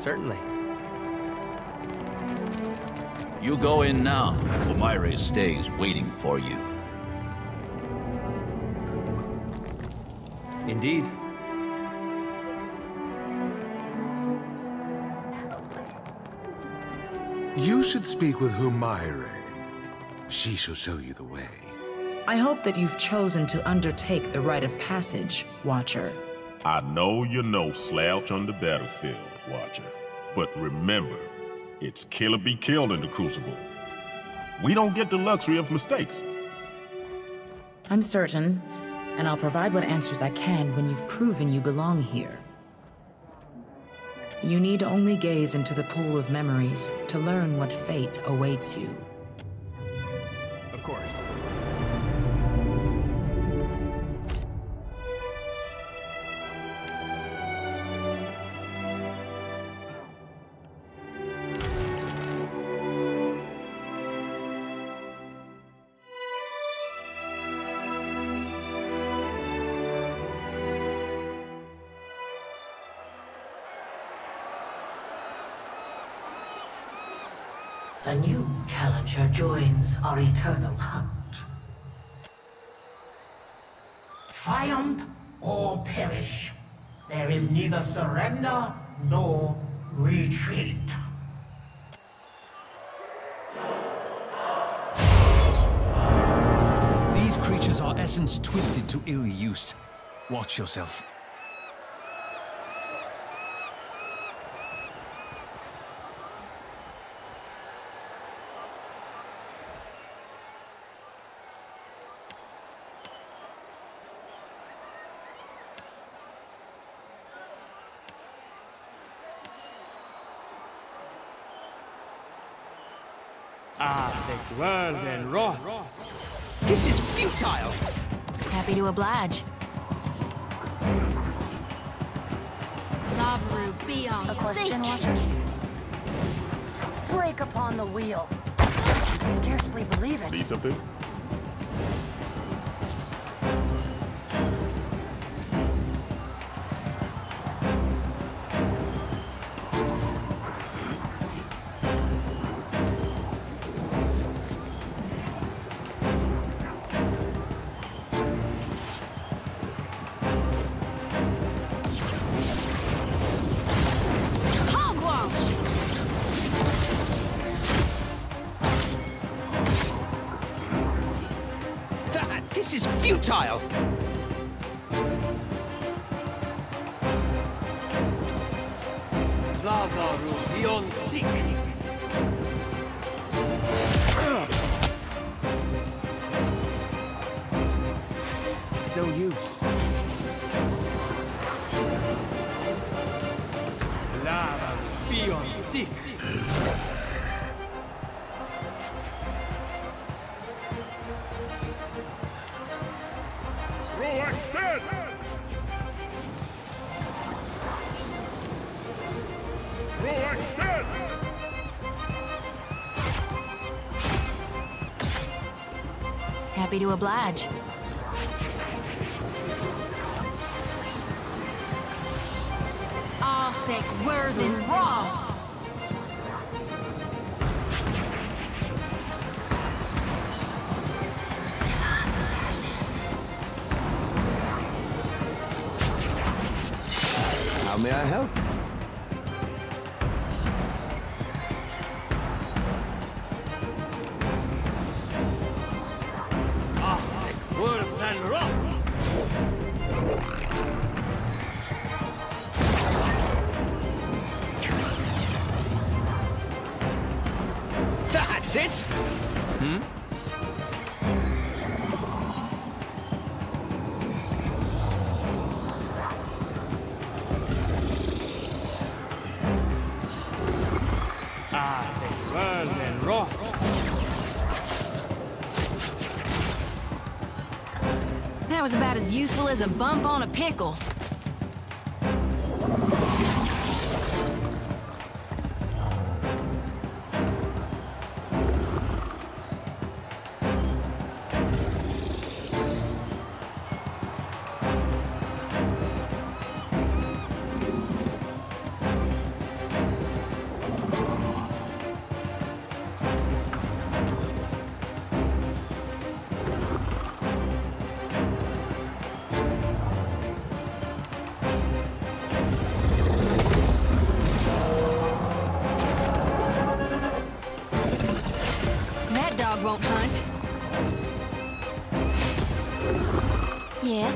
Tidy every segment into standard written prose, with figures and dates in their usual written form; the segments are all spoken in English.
Certainly. You go in now. Omaire stays waiting for you. Indeed. You should speak with Humaire. She shall show you the way. I hope that you've chosen to undertake the rite of passage, Watcher. I know you know slouch on the battlefield, Watcher. But remember, it's kill or be killed in the Crucible. We don't get the luxury of mistakes. I'm certain, and I'll provide what answers I can when you've proven you belong here. You need only gaze into the pool of memories to learn what fate awaits you. Of course. A new challenger joins our eternal hunt. Triumph or perish. There is neither surrender nor retreat. These creatures are essence twisted to ill use. Watch yourself. This world and wrath. This is futile! Happy to oblige. Lavru, be on A question, seek. Watcher? Break upon the wheel. I can scarcely believe it. Need something? This is futile! Lavaru, beyond seek. It's no use. Lavaru, beyond seek. Roax dead! Roax dead! Happy to oblige. Arthek, Worthen, Wrath. How may I help? Arthek, worth and wrath. That's it! Hmm? Arthek, worth and wrath. That was about as useful as a bump on a pickle. won't hunt. Yeah?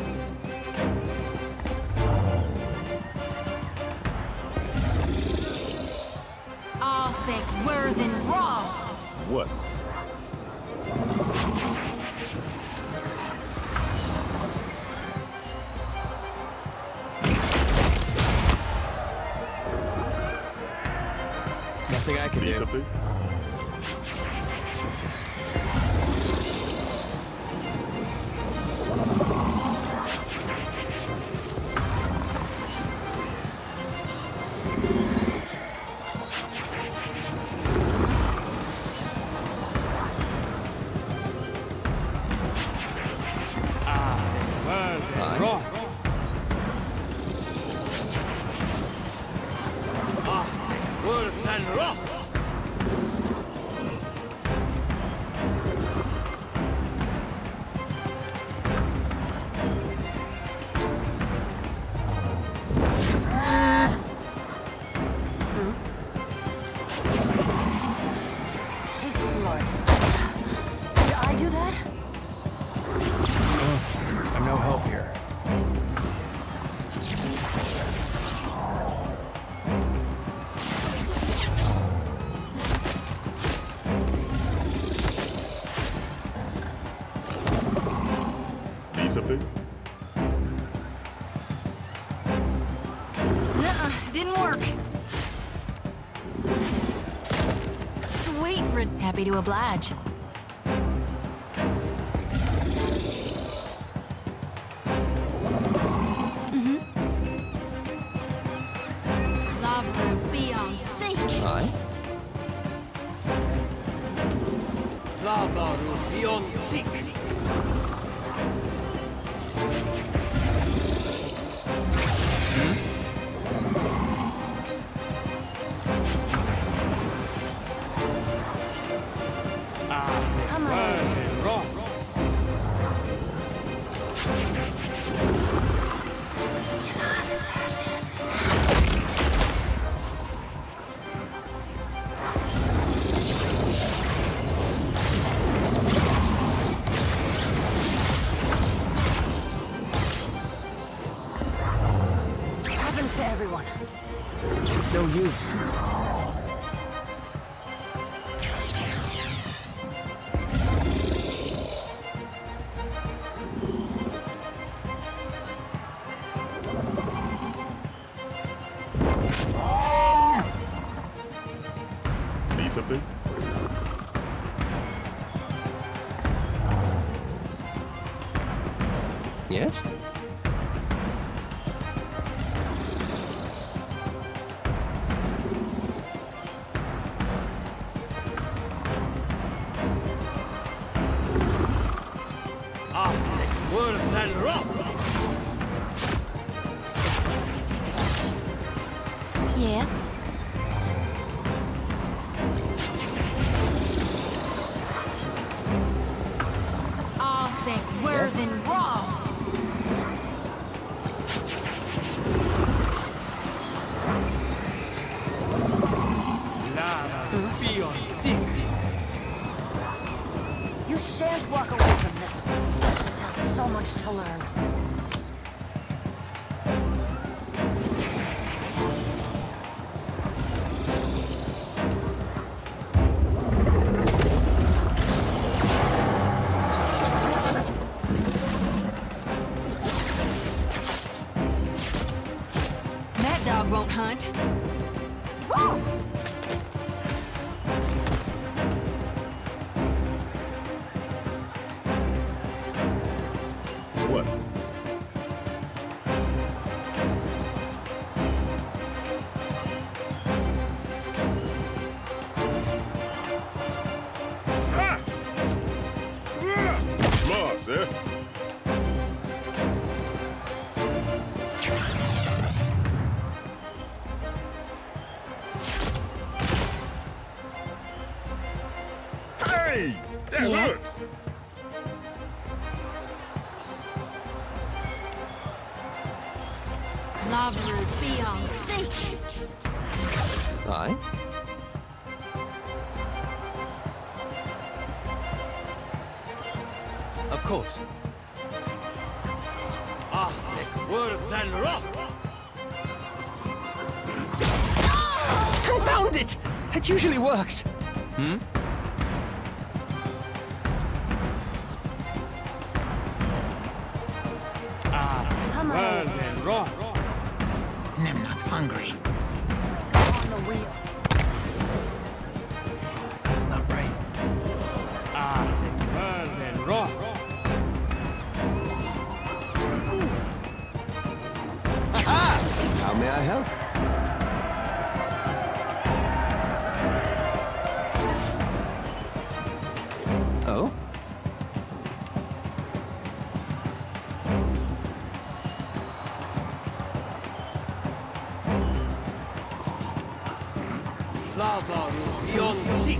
I'll think Worth and Roth. What? Nothing I can Need do. something? Worth and Roth. Worth and Roth. Taste blood. Did I do that? I'm no help here. Need something? Nuh-uh, didn't work. Sweet, happy to oblige. Lavra Beyoncé. Aye. Lava Rubion Seek. Come on. Worth and Roth. Happens to everyone. It's no use. Need something? Yes? Worth and Roth. Yeah? I'll think Worth and Roth. Lava Beyoncé. You shan't walk away from this one. There's still so much to learn. That dog won't hunt. Woo! What? Ha! Smart, sir. Hey! That Yeah? hurts! Lavra Beyoncé. Aye. Of course. Athek worth and rock! Confound it! It usually works. Worth and rock! I'm not hungry. On the wheel. That's not right. Athek worth and rock! How may I help? Oh? Lava beyond seek!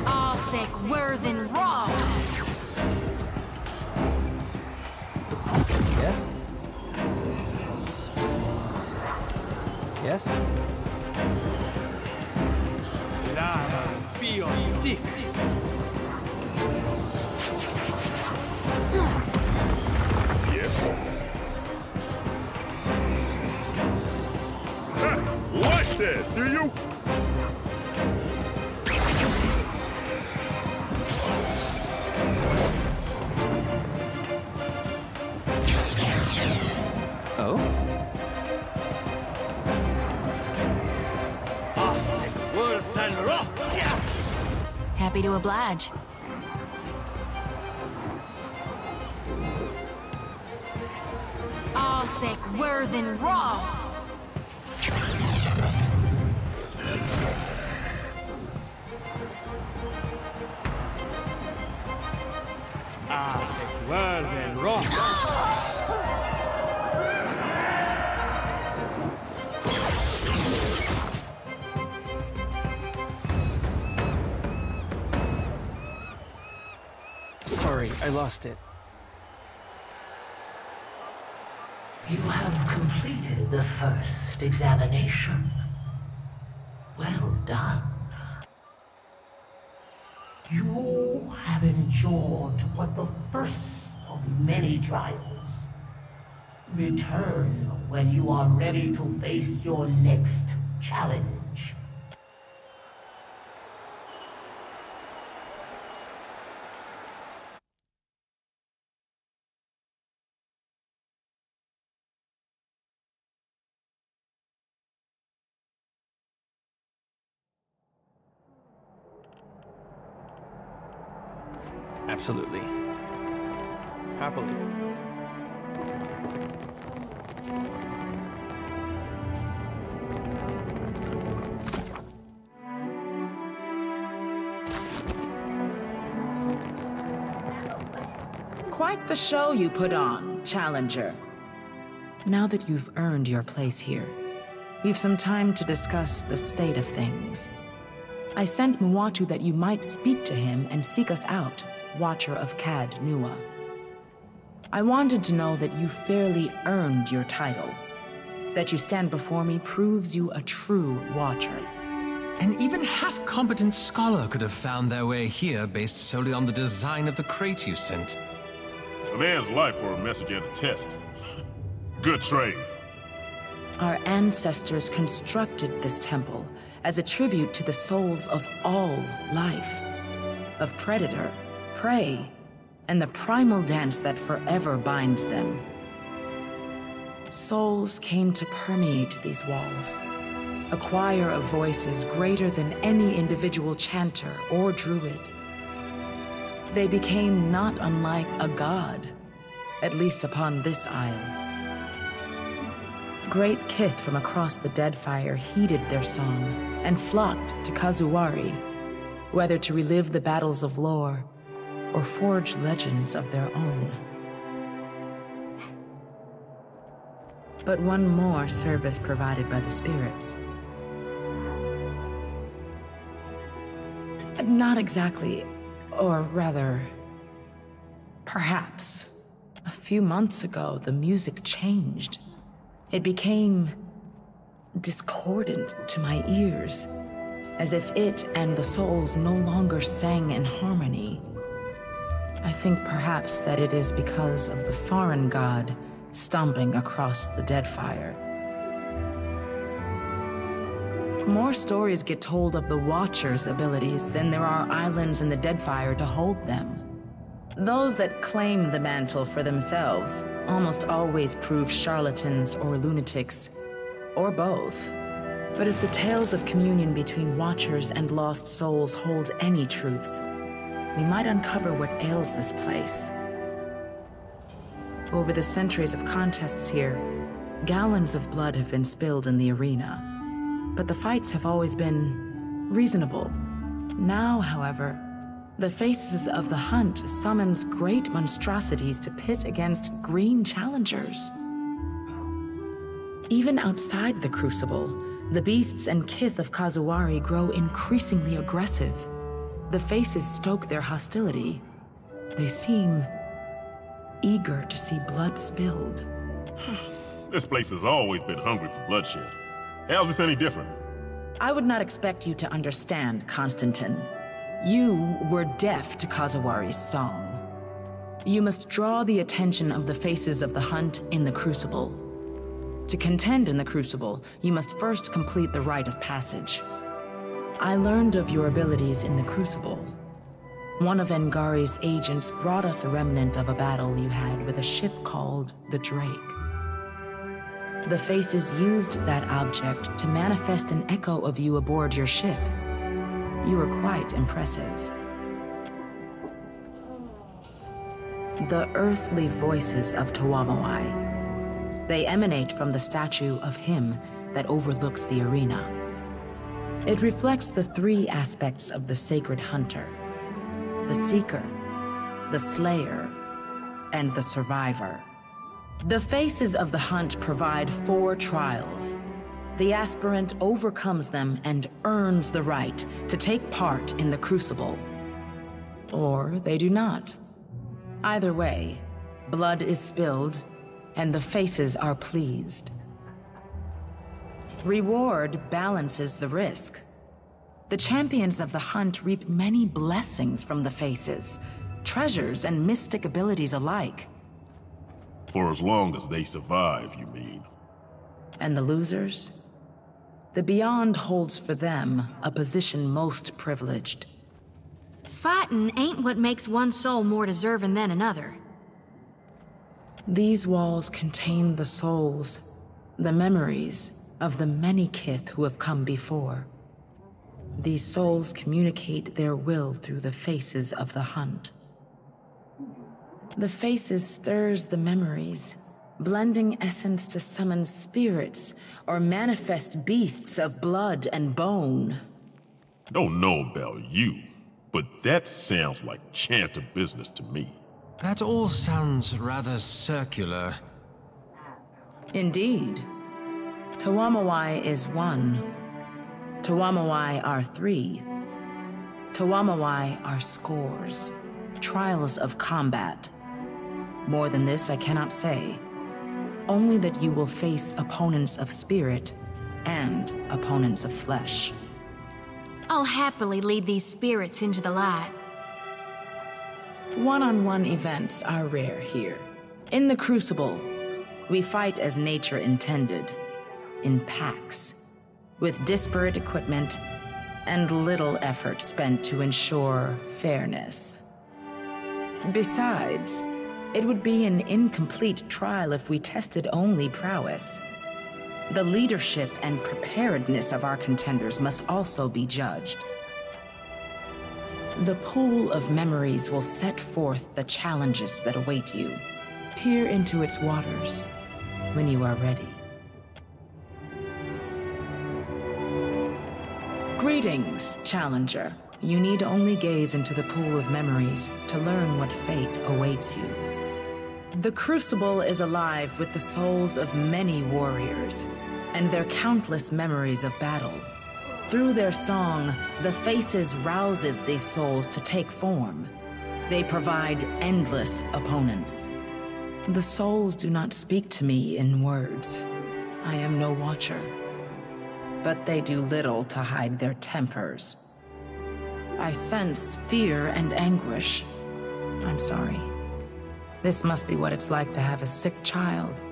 Arthek Worthen Raw! Yes? Yes? Lava beyond seek! Like that, do you? Oh? Athek worth and rock! Happy to oblige. Arthek Worthen Roth! Athek worth and rock! Sorry, I lost it. You have completed the first examination. Well done. You have endured but the first of many trials. Return when you are ready to face your next challenge. Absolutely. Happily. Quite the show you put on, Challenger. Now that you've earned your place here, we've some time to discuss the state of things. I sent Muatu that you might speak to him and seek us out, Watcher of Cad Nua. I wanted to know that you fairly earned your title. That you stand before me proves you a true Watcher. An even half-competent scholar could have found their way here based solely on the design of the crate you sent. A man's life for a message and a test. Good trade. Our ancestors constructed this temple as a tribute to the souls of all life, of predator, prey, and the primal dance that forever binds them. Souls came to permeate these walls, a choir of voices greater than any individual chanter or druid. They became not unlike a god, at least upon this isle. Great kith from across the Deadfire heeded their song and flocked to Kazuwari, whether to relive the battles of lore or forge legends of their own. But one more service provided by the spirits. Not exactly, or rather, perhaps. A few months ago, the music changed. it became discordant to my ears, as if it and the souls no longer sang in harmony. I think perhaps that it is because of the foreign god stomping across the Deadfire. More stories get told of the Watcher's abilities than there are islands in the Deadfire to hold them. Those that claim the mantle for themselves almost always prove charlatans or lunatics, or both. But if the tales of communion between Watchers and lost souls hold any truth, we might uncover what ails this place. Over the centuries of contests here, gallons of blood have been spilled in the arena. But the fights have always been reasonable. Now, however, the Faces of the Hunt summons great monstrosities to pit against green challengers. Even outside the Crucible, the beasts and kith of Kazuari grow increasingly aggressive. The Faces stoke their hostility. They seem eager to see blood spilled. This place has always been hungry for bloodshed. How's this any different? I would not expect you to understand, Constantine. You were deaf to Kazuari's song. You must draw the attention of the Faces of the Hunt in the Crucible. To contend in the Crucible, you must first complete the rite of passage. I learned of your abilities in the Crucible. One of Engari's agents brought us a remnant of a battle you had with a ship called the Drake. The Faces used that object to manifest an echo of you aboard your ship. You were quite impressive. The earthly voices of Tawamawai. They emanate from the statue of him that overlooks the arena. It reflects the three aspects of the sacred hunter: the seeker, the slayer, and the survivor. The Faces of the Hunt provide 4 trials. The aspirant overcomes them and earns the right to take part in the Crucible. Or they do not. Either way, blood is spilled, and the Faces are pleased. Reward balances the risk. The champions of the Hunt reap many blessings from the Faces, treasures and mystic abilities alike. For as long as they survive, you mean? And the losers? The Beyond holds for them a position most privileged. Fighting ain't what makes one soul more deserving than another. These walls contain the souls, the memories of the many kith who have come before. These souls communicate their will through the Faces of the Hunt. The Faces stirs the memories, blending essence to summon spirits or manifest beasts of blood and bone. Don't know about you, but that sounds like chanter business to me. That all sounds rather circular. Indeed. Tawamawai is 1. Tawamawai are 3. Tawamawai are scores. Trials of combat. More than this I cannot say. Only that you will face opponents of spirit and opponents of flesh. I'll happily lead these spirits into the light. One-on-one events are rare here. In the Crucible, we fight as nature intended, in packs, with disparate equipment and little effort spent to ensure fairness. Besides, it would be an incomplete trial if we tested only prowess. The leadership and preparedness of our contenders must also be judged. The pool of memories will set forth the challenges that await you. Peer into its waters when you are ready. Greetings, Challenger. You need only gaze into the pool of memories to learn what fate awaits you. The Crucible is alive with the souls of many warriors and their countless memories of battle. Through their song, the Faces rouses these souls to take form. They provide endless opponents. The souls do not speak to me in words. I am no watcher. But they do little to hide their tempers. I sense fear and anguish. I'm sorry. This must be what it's like to have a sick child,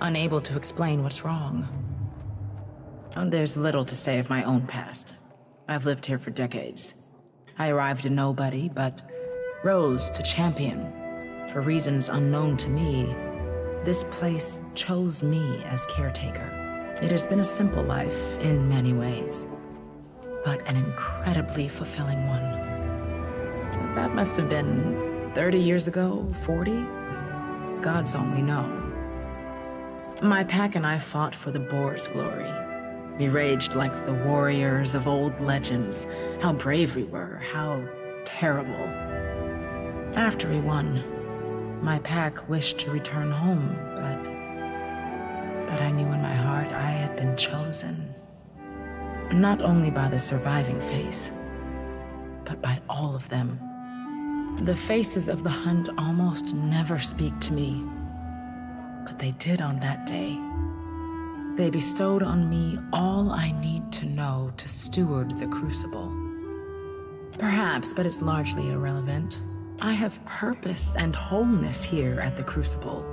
unable to explain what's wrong. There's little to say of my own past. I've lived here for decades. I arrived a nobody, but rose to champion. For reasons unknown to me, this place chose me as caretaker. It has been a simple life in many ways, but an incredibly fulfilling one. That must have been 30 years ago, 40? Gods only know. My pack and I fought for the boar's glory. We raged like the warriors of old legends. How brave we were, how terrible. After we won, my pack wished to return home, but I knew in my heart I had been chosen. Not only by the surviving face, but by all of them. The faces of the hunt almost never speak to me, but they did on that day. They bestowed on me all I need to know to steward the Crucible. Perhaps, but it's largely irrelevant. I have purpose and wholeness here at the Crucible.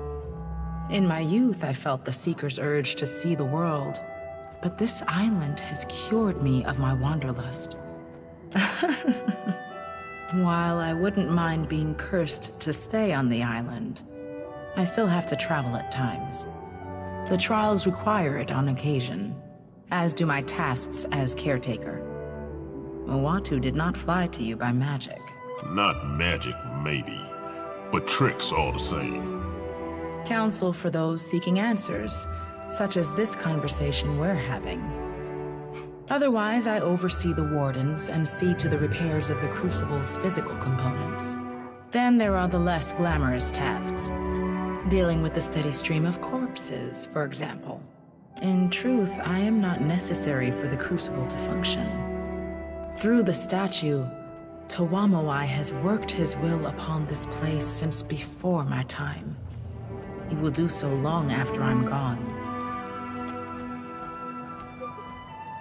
In my youth, I felt the Seeker's urge to see the world, but this island has cured me of my wanderlust. While I wouldn't mind being cursed to stay on the island, I still have to travel at times. The trials require it on occasion, as do my tasks as caretaker. Muwatu did not fly to you by magic. Not magic, maybe, but tricks all the same. Counsel for those seeking answers, such as this conversation we're having. Otherwise, I oversee the wardens and see to the repairs of the Crucible's physical components. Then there are the less glamorous tasks, dealing with the steady stream of corpses, for example. In truth, I am not necessary for the Crucible to function. Through the statue, Tawamowai has worked his will upon this place since before my time. He will do so long after I'm gone.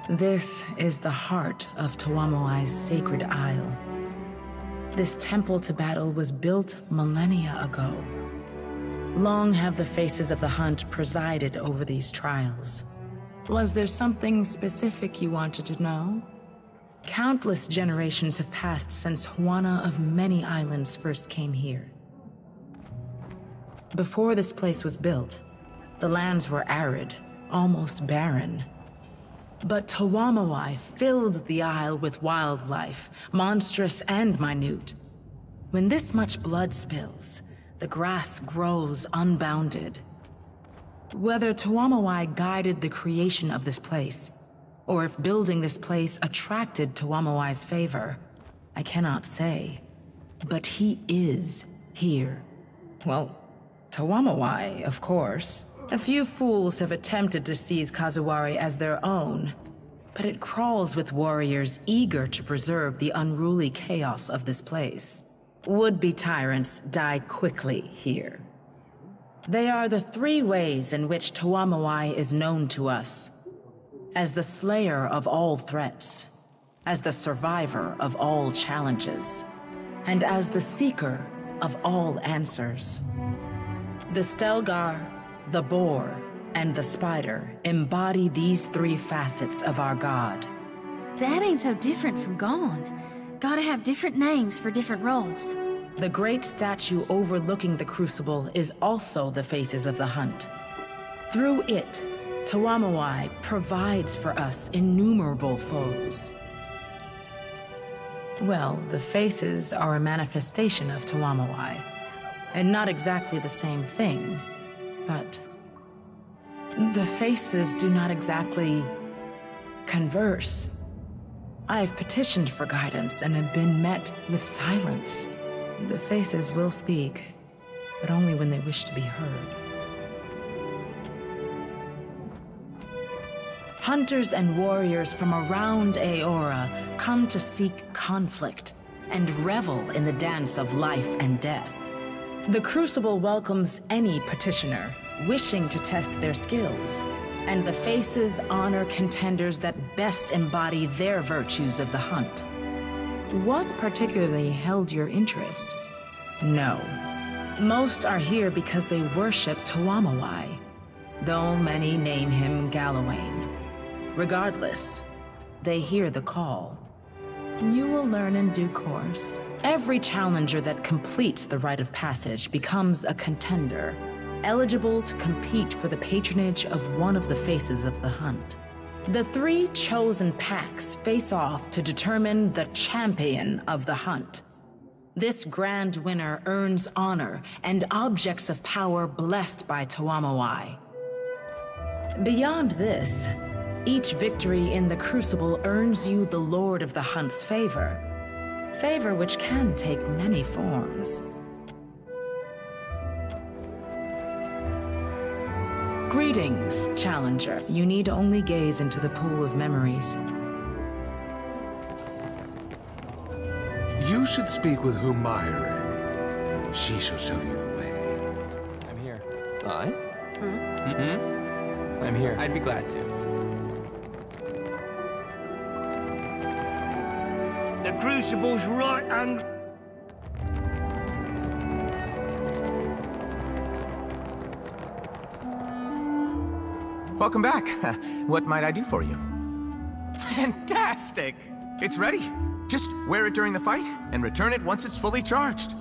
This is the heart of Tawamowai's sacred isle. This temple to battle was built millennia ago. Long have the faces of the hunt presided over these trials. Was there something specific you wanted to know? Countless generations have passed since Huana of many islands first came here. Before this place was built, the lands were arid, almost barren. But Tawamowai filled the isle with wildlife, monstrous and minute. When this much blood spills, the grass grows unbounded. Whether Tawamowai guided the creation of this place, or if building this place attracted Tawamowai's favor, I cannot say. But he is here. Well, Tawamowai, of course. A few fools have attempted to seize Kazuwari as their own, but it crawls with warriors eager to preserve the unruly chaos of this place. Would-be tyrants die quickly here. They are the three ways in which Tawamowai is known to us. As the slayer of all threats, as the survivor of all challenges, and as the seeker of all answers. The Stelgar, the boar, and the spider embody these three facets of our god. That ain't so different from Gone. Gotta have different names for different roles. The great statue overlooking the Crucible is also the faces of the hunt. Through it, Tawamowai provides for us innumerable foes. Well, the faces are a manifestation of Tawamowai, and not exactly the same thing, but the faces do not exactly converse. I have petitioned for guidance and have been met with silence. The faces will speak, but only when they wish to be heard. Hunters and warriors from around Aora come to seek conflict and revel in the dance of life and death. The Crucible welcomes any petitioner wishing to test their skills. and the faces honor contenders that best embody their virtues of the hunt. What particularly held your interest? No. Most are here because they worship Tuamawai, though many name him Galawain. Regardless, they hear the call. You will learn in due course. Every challenger that completes the rite of passage becomes a contender, eligible to compete for the patronage of one of the faces of the hunt. The 3 chosen packs face off to determine the champion of the hunt. This grand winner earns honor and objects of power blessed by Tuamawai. Beyond this, each victory in the Crucible earns you the Lord of the Hunt's favor. Favor which can take many forms. Greetings, Challenger. You need only gaze into the pool of memories. You should speak with Humaire. She shall show you the way. I'm here. I? I'm here. I'd be glad to. The Crucible's right and... Welcome back. What might I do for you? Fantastic! It's ready. Just wear it during the fight, and return it once it's fully charged.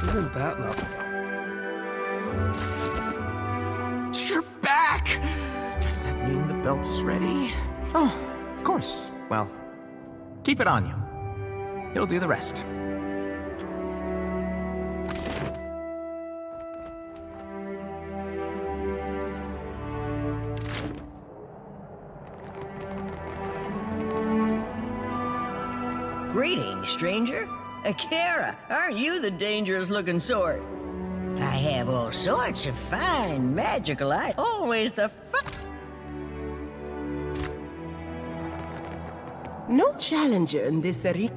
Isn't that lovely? You're back! Does that mean the belt is ready? Oh, of course. Well, keep it on you. It'll do the rest. Greetings, stranger. Akira, aren't you the dangerous-looking sort? I have all sorts of fine magical items. Always the No challenger in this arena.